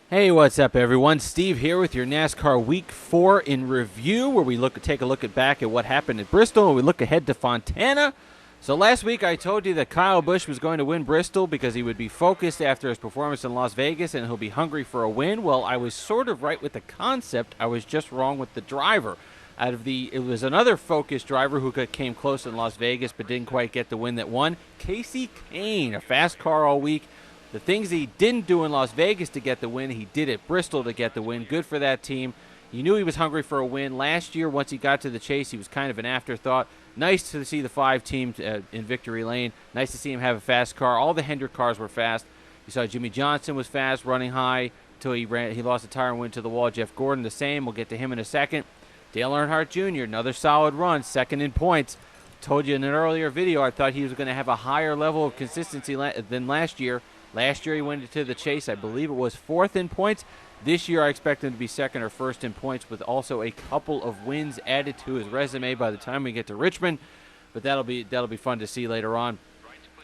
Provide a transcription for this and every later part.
Hey, what's up, everyone? Steve here with your NASCAR Week 4 in review, where we take a look back at what happened at Bristol, and we look ahead to Fontana. So last week I told you that Kyle Busch was going to win Bristol because he would be focused after his performance in Las Vegas, and he'll be hungry for a win. Well, I was sort of right with the concept. I was just wrong with the driver. It was another focused driver who came close in Las Vegas, but didn't quite get the win that won. Kasey Kahne, a fast car all week. The things he didn't do in Las Vegas to get the win, he did at Bristol to get the win. Good for that team. You knew he was hungry for a win. Last year, once he got to the chase, he was kind of an afterthought. Nice to see the 5 teams in victory lane. Nice to see him have a fast car. All the Hendrick cars were fast. You saw Jimmie Johnson was fast, running high until he lost a tire and went to the wall. Jeff Gordon, the same. We'll get to him in a second. Dale Earnhardt Jr., another solid run, second in points. Told you in an earlier video I thought he was going to have a higher level of consistency than last year. Last year he went into the chase, I believe it was 4th in points. This year I expect him to be 2nd or 1st in points, with also a couple of wins added to his resume by the time we get to Richmond. But that'll be fun to see later on.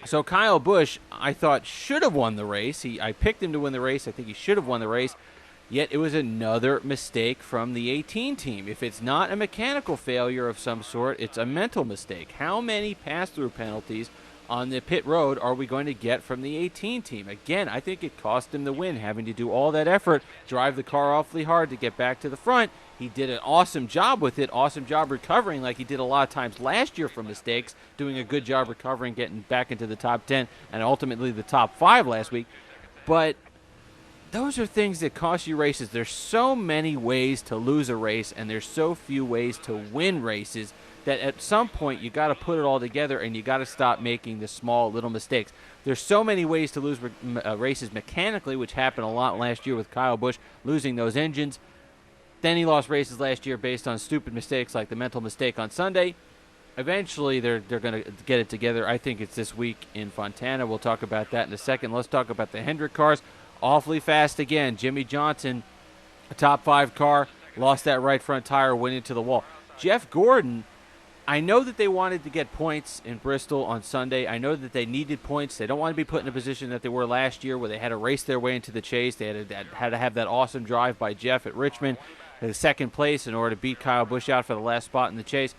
So Kyle Busch, I thought, should have won the race. I picked him to win the race. I think he should have won the race. Yet it was another mistake from the 18 team. If it's not a mechanical failure of some sort, it's a mental mistake. How many pass-through penalties on the pit road are we going to get from the 18 team? Again, I think it cost him the win, having to do all that effort, drive the car awfully hard to get back to the front. He did an awesome job with it, awesome job recovering like he did a lot of times last year from mistakes, doing a good job recovering, getting back into the top 10, and ultimately the top 5 last week. But those are things that cost you races. There's so many ways to lose a race, and there's so few ways to win races, that at some point you got to put it all together and you got to stop making the small little mistakes. There's so many ways to lose races mechanically, which happened a lot last year with Kyle Busch losing those engines. Then he lost races last year based on stupid mistakes like the mental mistake on Sunday. Eventually they're going to get it together. I think it's this week in Fontana. We'll talk about that in a second. Let's talk about the Hendrick cars. Awfully fast again. Jimmie Johnson, a top 5 car, lost that right front tire, went into the wall. Jeff Gordon, I know that they wanted to get points in Bristol on Sunday. I know that they needed points. They don't want to be put in a position that they were last year where they had to race their way into the chase. They had to have that awesome drive by Jeff at Richmond, in second place, in order to beat Kyle Busch out for the last spot in the chase.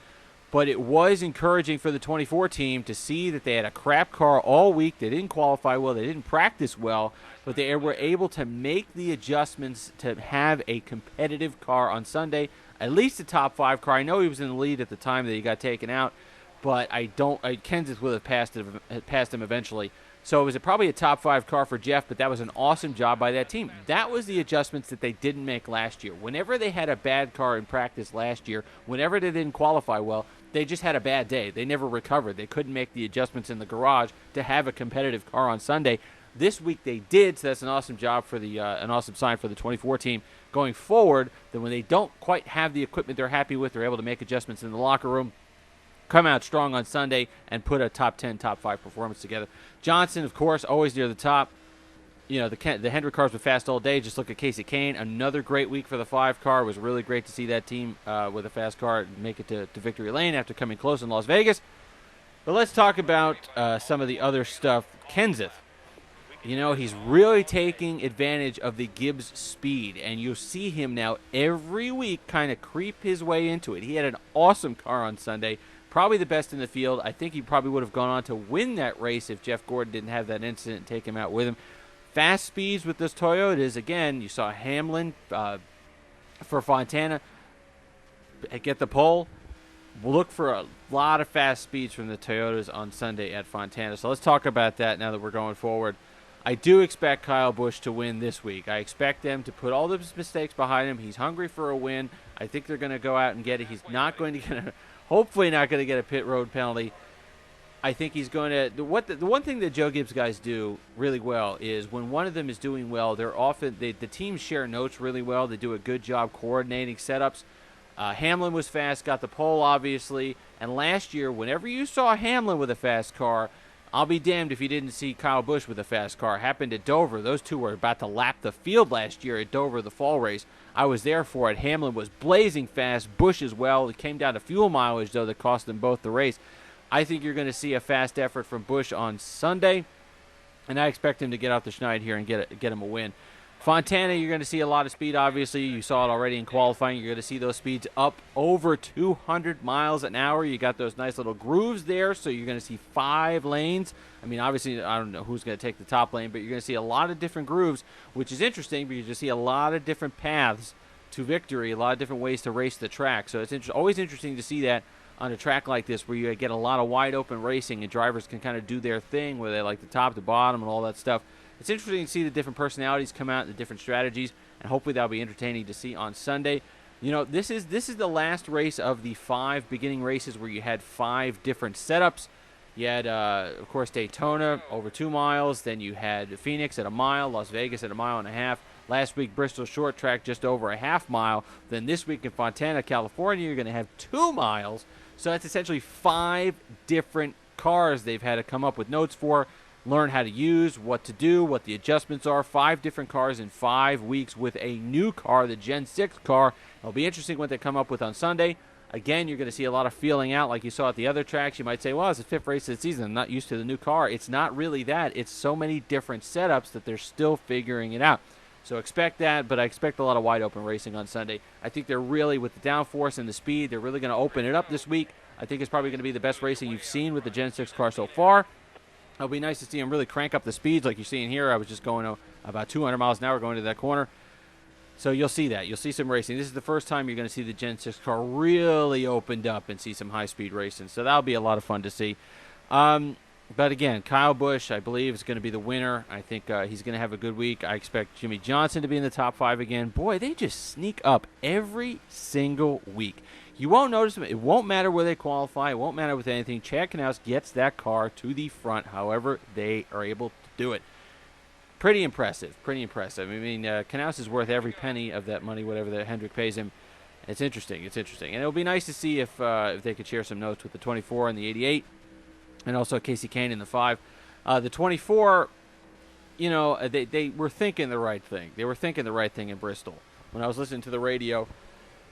But it was encouraging for the 24 team to see that they had a crap car all week. They didn't qualify well. They didn't practice well. But they were able to make the adjustments to have a competitive car on Sunday. At least a top 5 car. I know he was in the lead at the time that he got taken out, but Kenseth would have passed him eventually. So it was probably a top 5 car for Jeff, but that was an awesome job by that team. That was the adjustments that they didn't make last year. Whenever they had a bad car in practice last year, whenever they didn't qualify well, they just had a bad day. They never recovered. They couldn't make the adjustments in the garage to have a competitive car on Sunday. This week they did, so that's an awesome job for an awesome sign for the 24 team going forward. That when they don't quite have the equipment they're happy with, they're able to make adjustments in the locker room, come out strong on Sunday, and put a top 10, top 5 performance together. Johnson, of course, always near the top. You know, the Hendrick cars were fast all day. Just look at Kasey Kahne. Another great week for the 5 car. It was really great to see that team with a fast car make it to victory lane after coming close in Las Vegas. But let's talk about some of the other stuff. Kenseth. You know, he's really taking advantage of the Gibbs speed, and you'll see him now every week kind of creep his way into it. He had an awesome car on Sunday, probably the best in the field. I think he probably would have gone on to win that race if Jeff Gordon didn't have that incident and take him out with him. Fast speeds with this Toyotas. Again, you saw Hamlin for Fontana get the pole. We'll look for a lot of fast speeds from the Toyotas on Sunday at Fontana. So let's talk about that now that we're going forward. I do expect Kyle Busch to win this week. I expect them to put all those mistakes behind him. He's hungry for a win. I think they're going to go out and get it. He's not going to get hopefully not going to get a pit road penalty. I think he's going to the one thing that Joe Gibbs guys do really well is when one of them is doing well, the teams share notes really well. They do a good job coordinating setups. Hamlin was fast, got the pole obviously, and last year whenever you saw Hamlin with a fast car, I'll be damned if you didn't see Kyle Busch with a fast car. Happened at Dover. Those two were about to lap the field last year at Dover, the fall race. I was there for it. Hamlin was blazing fast. Busch as well. It came down to fuel mileage, though, that cost them both the race. I think you're going to see a fast effort from Busch on Sunday, and I expect him to get out the schneid here and get him a win. Fontana, you're going to see a lot of speed, obviously. You saw it already in qualifying. You're going to see those speeds up over 200 miles an hour. You got those nice little grooves there, so you're going to see 5 lanes. I mean, obviously, I don't know who's going to take the top lane, but you're going to see a lot of different grooves, which is interesting because you see a lot of different paths to victory, a lot of different ways to race the track. So it's always interesting to see that on a track like this where you get a lot of wide open racing and drivers can kind of do their thing where they like the top to bottom and all that stuff. It's interesting to see the different personalities come out, the different strategies, and hopefully that'll be entertaining to see on Sunday. You know, this is the last race of the 5 beginning races where you had 5 different setups. You had, of course, Daytona over 2 miles. Then you had Phoenix at 1 mile, Las Vegas at 1.5 miles. Last week, Bristol short track just over a 0.5 mile. Then this week in Fontana, California, you're going to have 2 miles. So that's essentially 5 different cars they've had to come up with notes for, learn how to use, what to do, what the adjustments are. 5 different cars in 5 weeks with a new car, the Gen 6 car. It'll be interesting what they come up with on Sunday. Again, you're going to see a lot of feeling out like you saw at the other tracks. You might say, well, it's the 5th race of the season. I'm not used to the new car. It's not really that. It's so many different setups that they're still figuring it out. So expect that, but I expect a lot of wide open racing on Sunday. I think they're really, with the downforce and the speed, they're really going to open it up this week. I think it's probably going to be the best racing you've seen with the Gen 6 car so far. It'll be nice to see them really crank up the speeds like you're seeing here. I was just going about 200 miles an hour going to that corner. So you'll see that. You'll see some racing. This is the first time you're going to see the Gen 6 car really opened up and see some high-speed racing. So that'll be a lot of fun to see. But again, Kyle Busch, I believe, is going to be the winner. I think he's going to have a good week. I expect Jimmy Johnson to be in the top 5 again. Boy, they just sneak up every single week. You won't notice them. It won't matter where they qualify. It won't matter with anything. Chad Knaus gets that car to the front however they are able to do it. Pretty impressive. Pretty impressive. I mean, Knaus is worth every penny of that money, whatever that Hendrick pays him. It's interesting. It's interesting. And it'll be nice to see if they could share some notes with the 24 and the 88. And also Casey Kane in the 5. The 24, you know, they were thinking the right thing. They were thinking the right thing in Bristol. When I was listening to the radio,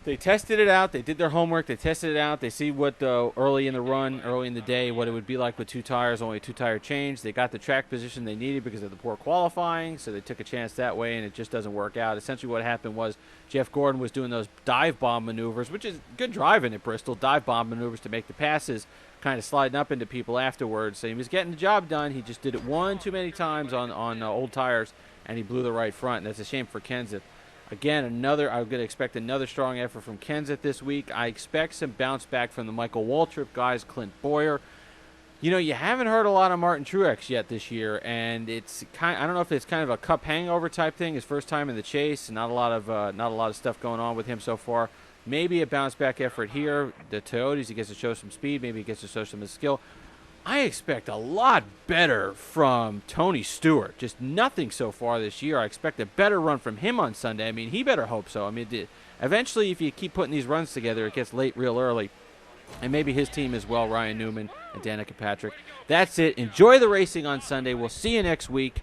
they tested it out. They did their homework. They tested it out. They see what early in the run, early in the day, what it would be like with 2 tires, only a 2-tire change. They got the track position they needed because of the poor qualifying, so they took a chance that way, and it just doesn't work out. Essentially what happened was Jeff Gordon was doing those dive bomb maneuvers, which is good driving at Bristol, dive bomb maneuvers to make the passes, kind of sliding up into people afterwards. So he was getting the job done. He just did it one too many times on old tires, and he blew the right front, and that's a shame for Kenseth. Again, I'm going to expect another strong effort from Kenseth this week. I expect some bounce back from the Michael Waltrip guys, Clint Bowyer. You know, you haven't heard a lot of Martin Truex yet this year, and it's I don't know if it's kind of a cup hangover type thing. His first time in the chase, not a lot of stuff going on with him so far. Maybe a bounce back effort here. The Toyotas, he gets to show some speed. Maybe he gets to show some skill. I expect a lot better from Tony Stewart. Just nothing so far this year. I expect a better run from him on Sunday. I mean, he better hope so. I mean, eventually, if you keep putting these runs together, it gets late real early. And maybe his team as well, Ryan Newman and Danica Patrick. That's it. Enjoy the racing on Sunday. We'll see you next week.